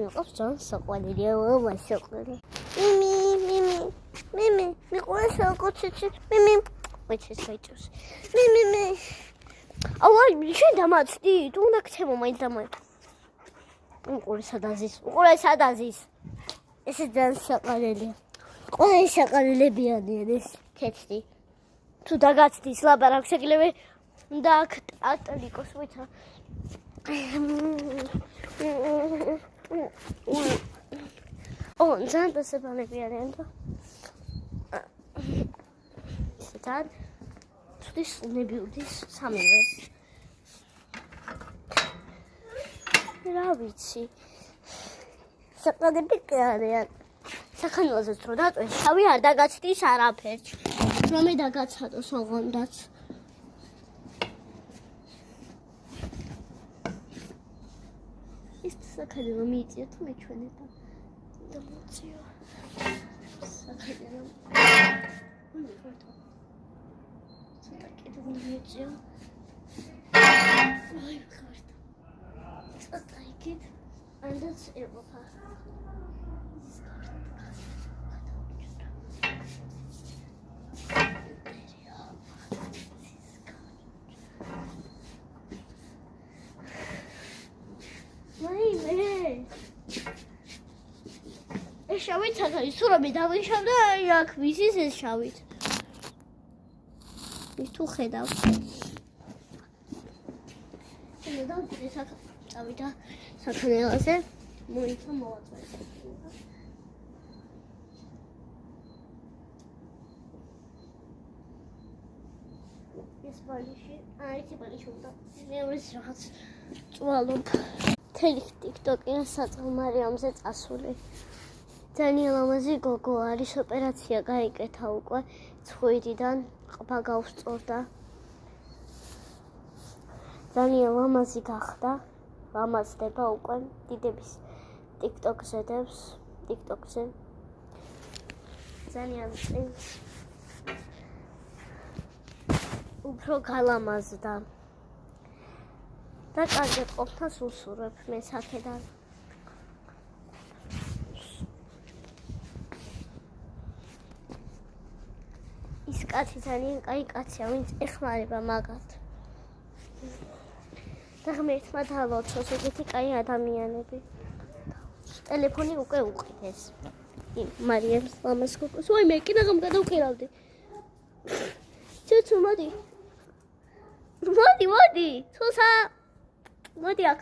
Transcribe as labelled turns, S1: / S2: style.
S1: მიყავს ძალიან საყვარელი, მასაყვარელი. მიმი, მიყვარს საკოციცი. მიმი, მეცეს გაიჭოს. მიმი. აუაი, შენ დამაცდი, თუ უნდა ქცემო მაინც დამაი. უყურე სადაზის. ესე ძალიან საყვარელია. ყველა საყვარელებიანია ეს კეცი. თუ დაგაცდის ლაპარაკს შეგლები და ატლიკოს ვიცა. ძალიან დასაბალებიანია და ისედან თუდის ნებიუდის სამივეს. რა ვიცი. საყვარელი არიან. საქანელზეც რო დაწვეს, შავი არ დაგაცდის არაფერს. რომე დაგაცადოს ოღონდაც. ის საქანელო მიიწია თუ მეჩვენება. დამოწიო. საქანელო. უნდა ვარტო. ცოტა კიდევ მიიწია. აი, ხართ. ცოტა იქით. ანდაც ეყოფა. ეს შავით არის, თუ რომ დავიშავდა, აი აქ ვისის ეს შავით. ის თუ ხედავ. შენ დავდე წავიდა საქანელაზე, მოიცა მოვაწვე. ეს ბალიში, ეს ბალიში უნდა. მეორე რაღაც წვალობ. თელი TikTok-ი საწყმარიამზე წასული. ძალიან ლამაზი გოგო არის, ოპერაცია გაიკეთა უკვე ცხვირიდან, ყბა გავსწორდა. ძალიან ლამაზი გახდა, ლამაზდება უკვე დიდების TikTok-ზე დევს, TikTok-ზე. ძალიან წინ უფრო გალამაზდა. და კარგად ყოფნას უსურვებ მე საქედან. ის კაცი ძალიან კაი კაცია, ვინც ეხმარება მაგათ. და ღმერთმა დავაუწყოს ეგეთი კაი ადამიანები. ტელეფონი უკვე უყიდეს. მარიამს ლამაზ გოგოს. ვაი მე კიდევ გადავყირავდი. ცუცუ მოდი. მოდი. ცუსა. მოდი აქ.